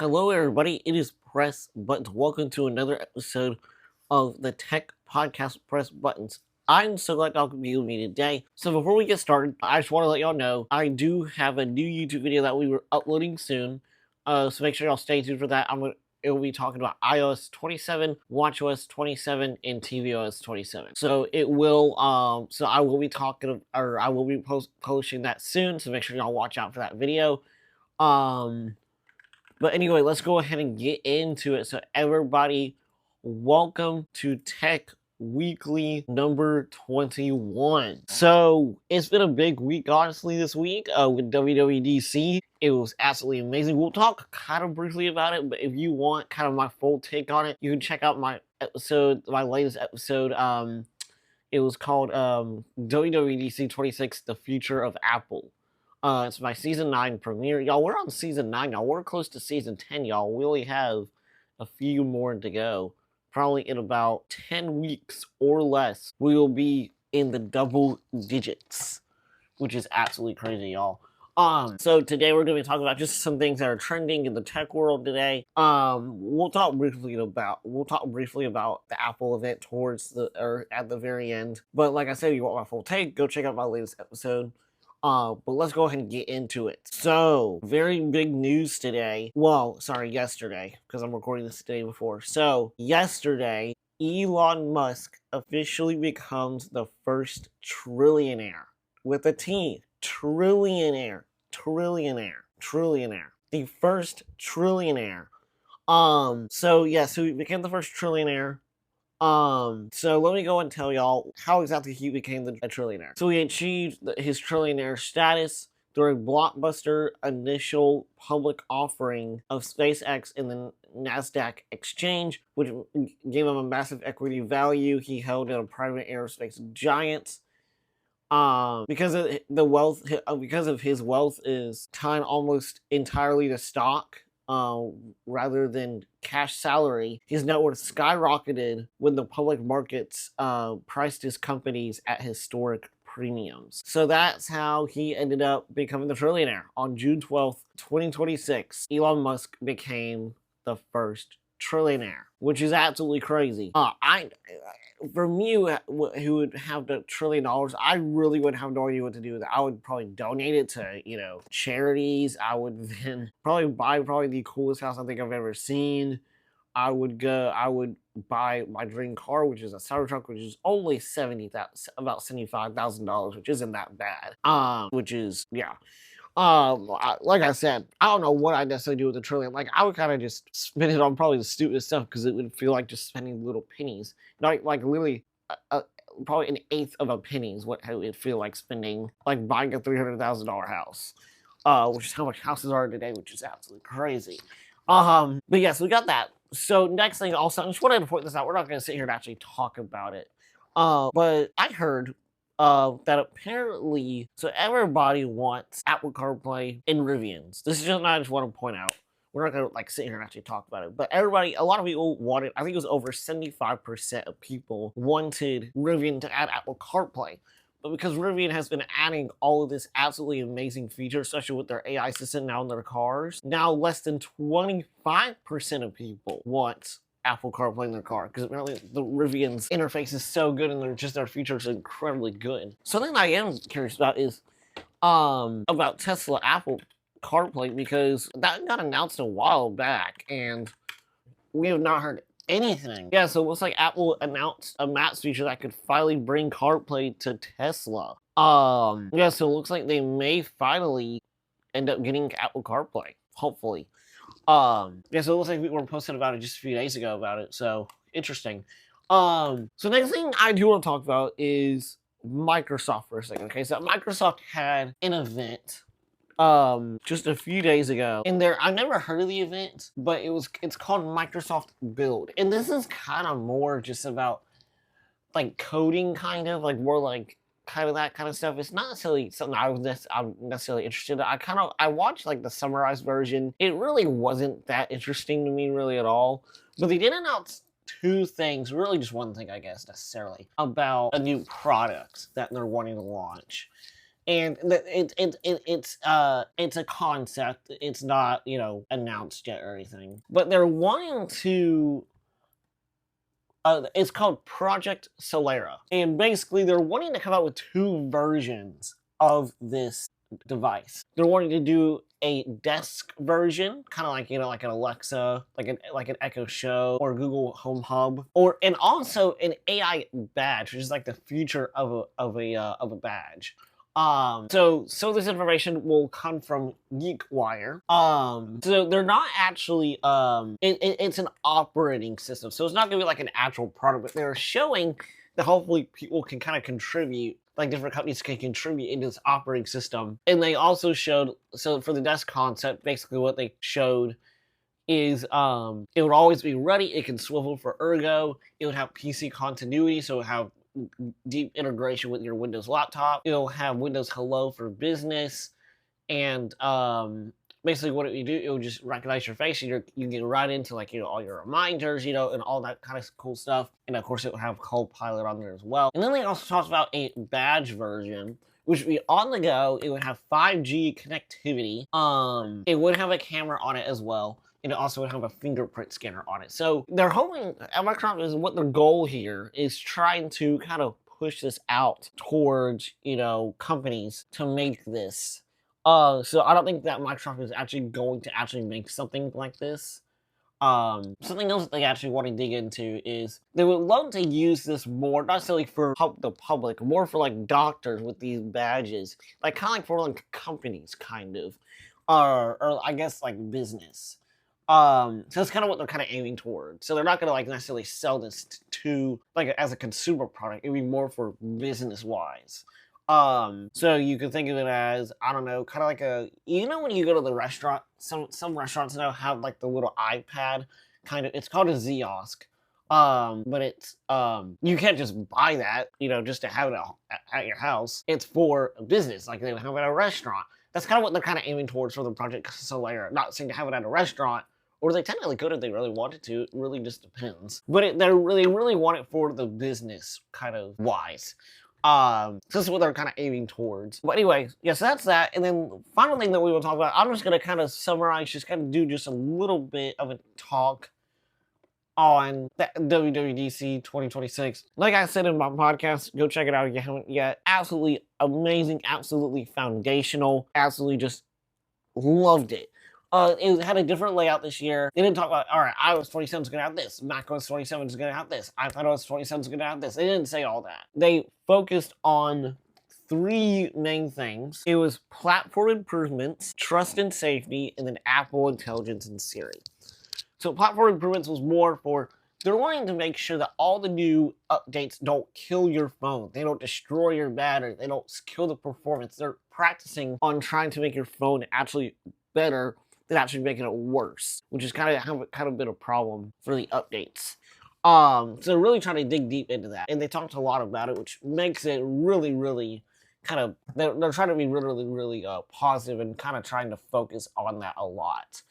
Hello, everybody. It is Press Buttons. Welcome to another episode of the Tech Podcast Press Buttons. I'm so glad y'all can be with me today. So before we get started, I just want to let y'all know I do have a new YouTube video that we were uploading soon. So make sure y'all stay tuned for that. It will be talking about iOS 27, watchOS 27, and tvOS 27. So it will so I will be posting that soon. So make sure y'all watch out for that video. But anyway, let's go ahead and get into it. So everybody, welcome to Tech Weekly number 21. So it's been a big week, honestly, this week with WWDC. It was absolutely amazing. We'll talk kind of briefly about it, but if you want kind of my full take on it, you can check out my latest episode. It was called WWDC 26, The Future of Apple. It's my season 9 premiere. Y'all, we're on season 9, y'all. We're close to season 10, y'all. We only have a few more to go. Probably in about 10 weeks or less, we will be in the double digits, which is absolutely crazy, y'all. So today we're going to be talking about just some things that are trending in the tech world today. We'll talk briefly about the Apple event at the very end. But like I said, if you want my full take, go check out my latest episode. But let's go ahead and get into it. So, very big news today. Well, sorry, yesterday, because I'm recording this the day before. So, yesterday, Elon Musk officially becomes the first trillionaire with a T. Trillionaire. The first trillionaire. So he became the first trillionaire. So let me go and tell y'all how exactly he became a trillionaire. So he achieved his trillionaire status during blockbuster initial public offering of SpaceX in the NASDAQ exchange, which gave him a massive equity value he held in a private aerospace giant. Because of his wealth is tied almost entirely to stock. Rather than cash salary, his net worth skyrocketed when the public markets priced his companies at historic premiums. So that's how he ended up becoming the trillionaire. On June 12th, 2026, Elon Musk became the first trillionaire, which is absolutely crazy. For me, who would have the $1 trillion, I really would have no idea what to do with it. I would probably donate it to, charities. I would then probably buy the coolest house I think I've ever seen. I would buy my dream car, which is a Cybertruck, which is only about $75,000, which isn't that bad. Like I said, I don't know what I'd necessarily do with $1 trillion. Like, I would kind of just spend it on probably the stupidest stuff because it would feel like just spending little pennies. Like literally, probably an eighth of a penny is what it would feel like spending, like buying a $300,000 house, which is how much houses are today, which is absolutely crazy. But yes, we got that. So next thing, also, I just wanted to point this out. We're not going to sit here and actually talk about it. But I heard that apparently, so everybody wants Apple CarPlay in Rivians. This is just I just want to point out. We're not gonna sit here and actually talk about it, but a lot of people wanted. I think it was over 75% of people wanted Rivian to add Apple CarPlay. But because Rivian has been adding all of this absolutely amazing feature, especially with their AI assistant now in their cars, now less than 25% of people want Apple CarPlay in their car because apparently the Rivian's interface is so good and their features are incredibly good. Something I am curious about is about Tesla Apple CarPlay, because that got announced a while back and we have not heard anything. Yeah, so it looks like Apple announced a Maps feature that could finally bring CarPlay to Tesla. Yeah, so it looks like they may finally end up getting Apple CarPlay, hopefully. Yeah, so it looks like we were posting about it just a few days ago about it, so interesting. So next thing I do want to talk about is Microsoft for a second. Okay, so Microsoft had an event just a few days ago, and I never heard of the event, but it's called Microsoft Build, and this is kind of more just about like coding, kind of like more like kind of that kind of stuff. It's not necessarily something I'm necessarily interested in. I watched like the summarized version. It really wasn't that interesting to me really at all. But they did announce two things, really just one thing I guess necessarily, about a new product that they're wanting to launch. And it's a concept. It's not, you know, announced yet or anything. But they're wanting to it's called Project Solera. And basically they're wanting to come out with two versions of this device. They're wanting to do a desk version, kind of like, you know, like an Alexa, like an Echo Show or Google Home Hub, and also an AI badge, which is like the future of a badge. So this information will come from GeekWire. So they're not actually, it's an operating system. So it's not gonna be like an actual product, but they're showing that hopefully people can kind of contribute, like different companies can contribute into this operating system. And they also showed, so for the desk concept, basically what they showed is it would always be ready. It can swivel for ergo. It would have PC continuity, so it would have deep integration with your Windows laptop. It'll have Windows Hello for business, and basically what it would do, it would just recognize your face, and you can get right into, like, you know, all your reminders, you know, and all that kind of cool stuff. And of course, it would have Copilot on there as well. And then they also talked about a badge version, which would be on the go. It would have 5G connectivity. It would have a camera on it as well. And it also would have a fingerprint scanner on it. So they're hoping, Microsoft is, what their goal here is trying to kind of push this out towards, you know, companies to make this. So I don't think that Microsoft is actually going to actually make something like this. Something else that they actually want to dig into is they would love to use this more, not necessarily for the public, more for like doctors with these badges, like kind of like for like companies, kind of, or I guess like business. So that's kind of what they're kind of aiming towards. So they're not gonna like necessarily sell this to like as a consumer product. It'd be more for business wise. So you could think of it as, I don't know, kind of like a, you know, when you go to the restaurant, some restaurants now have like the little iPad kind of, it's called a Ziosk. But it's, you can't just buy that, you know, just to have it at your house. It's for business, like they would have it at a restaurant. That's kind of what they're kind of aiming towards for the Project Solera. Not saying to have it at a restaurant, or they technically could if they really wanted to. It really just depends. But they really want it for the business kind of wise. So this is what they're kind of aiming towards. But anyway, yes, that's that. And then the final thing that we will talk about, I'm just going to kind of summarize, just kind of do just a little bit of a talk on the WWDC 2026. Like I said in my podcast, go check it out if you haven't yet. Absolutely amazing, absolutely foundational, absolutely just loved it. It had a different layout this year. They didn't talk about, all right, iOS 27 is going to have this, macOS 27 is going to have this, iPadOS 27 is going to have this. They didn't say all that. They focused on three main things. It was platform improvements, trust and safety, and then Apple Intelligence and Siri. So platform improvements was more for, they're wanting to make sure that all the new updates don't kill your phone. They don't destroy your battery. They don't kill the performance. They're practicing on trying to make your phone actually better than actually making it worse, which is kind of been a problem for the updates. So they're really trying to dig deep into that, and they talked a lot about it, which makes it really kind of, they're trying to be really positive and kind of trying to focus on that a lot.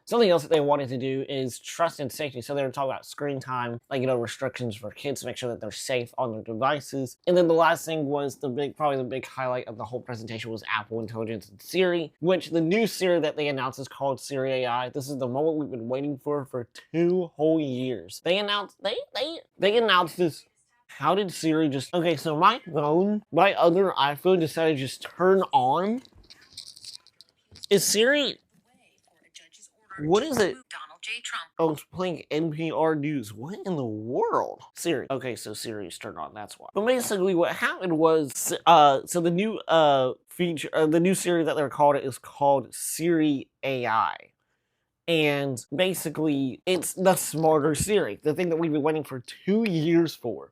Something else that they wanted to do is trust and safety. So they were talking about screen time, like, you know, restrictions for kids to make sure that they're safe on their devices. And then the last thing was probably the big highlight of the whole presentation was Apple Intelligence and Siri, which the new Siri that they announced is called Siri AI. This is the moment we've been waiting for 2 whole years. They announced this. How did Siri just, okay, so my other iPhone decided to just turn on. Is Siri, what is it? Donald J. Trump. Oh, it's playing NPR News. What in the world? Siri. Okay, so Siri's turned on, that's why. But basically what happened was, so the new feature, the new Siri that they're called, it is called Siri AI. And basically, it's the smarter Siri, the thing that we've been waiting for 2 years for.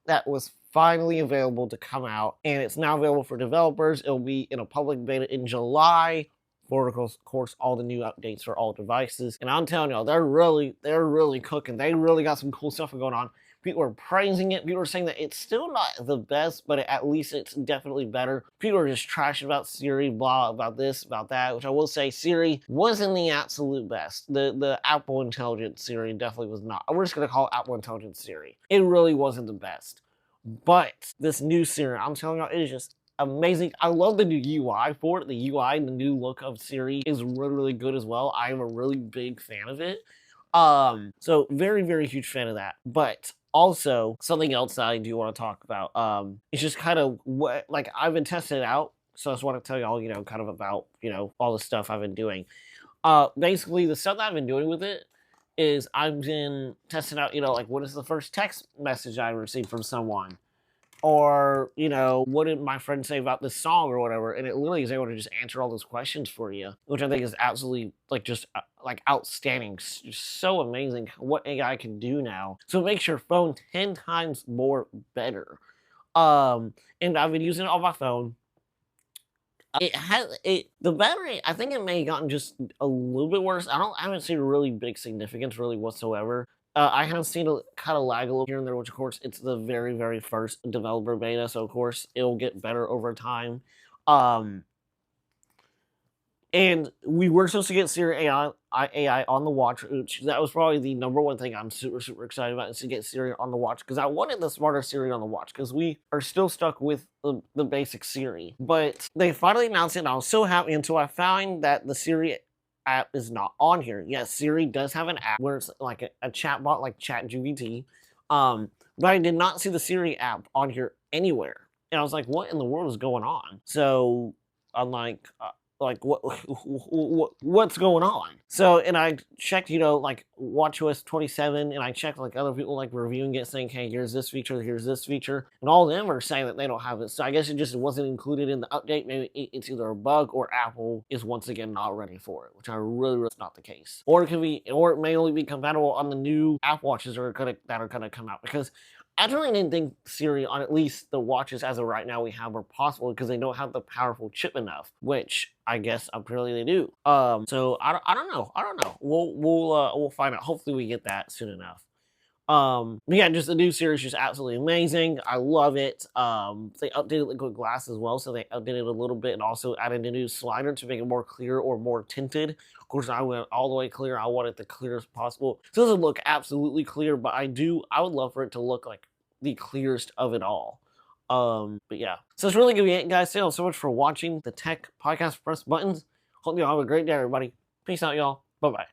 That was finally available to come out, and it's now available for developers. It'll be in a public beta in July. For, of course, all the new updates for all devices. And I'm telling y'all, they're really cooking. They really got some cool stuff going on. People are praising it. People are saying that it's still not the best, but at least it's definitely better. People are just trashing about Siri, blah, about this, about that, which I will say Siri wasn't the absolute best. The Apple Intelligence Siri definitely was not. We're just going to call it Apple Intelligence Siri. It really wasn't the best. But this new Siri, I'm telling y'all, it is just amazing. I love the new UI for it. The UI and the new look of Siri is really, really good as well. I am a really big fan of it. So very, very huge fan of that. But also something else that I do want to talk about, it's just kind of what, like, I've been testing it out. So I just want to tell y'all, kind of about, all the stuff I've been doing. Basically the stuff that I've been doing with it is I've been testing out, like, what is the first text message I received from someone? Or, what did my friend say about this song or whatever? And it literally is able to just answer all those questions for you, which I think is absolutely, like, just, like, outstanding. Just so amazing what AI can do now. So it makes your phone 10 times more better. And I've been using it on my phone. The battery, I think it may have gotten just a little bit worse. I haven't seen a really big significance really whatsoever. I have seen a kind of lag a little here and there, which of course it's the very, very first developer beta, so of course it'll get better over time. And we were supposed to get Siri AI on the watch, which that was probably the number one thing I'm super, super excited about, is to get Siri on the watch, because I wanted the smarter Siri on the watch, because we are still stuck with the basic Siri. But they finally announced it, and I was so happy until I found that the Siri app is not on here. Yes, Siri does have an app where it's like a chat bot like ChatGPT, but I did not see the Siri app on here anywhere. And I was like, what in the world is going on? So I'm like what's going on? So, and I checked, like WatchOS 27, and I checked like other people like reviewing it, saying, hey, here's this feature, and all of them are saying that they don't have it. So I guess it just wasn't included in the update. Maybe it's either a bug or Apple is once again not ready for it, which I really not the case. Or it may only be compatible on the new Apple Watches that are gonna come out, because I really didn't think Siri on at least the watches as of right now we have are possible, because they don't have the powerful chip enough, which I guess apparently they do. So I don't know. We'll find out. Hopefully we get that soon enough. But yeah, just the new Siri is just absolutely amazing. I love it. They updated Liquid Glass as well, so they updated it a little bit and also added a new slider to make it more clear or more tinted. Of course, I went all the way clear. I want it the clearest possible. It doesn't look absolutely clear, but I would love for it to look like the clearest of it all. But yeah. So it's really gonna be it, guys. Thank you all so much for watching the Tech Podcast Press Buttons. Hope you all have a great day, everybody. Peace out, y'all. Bye-bye.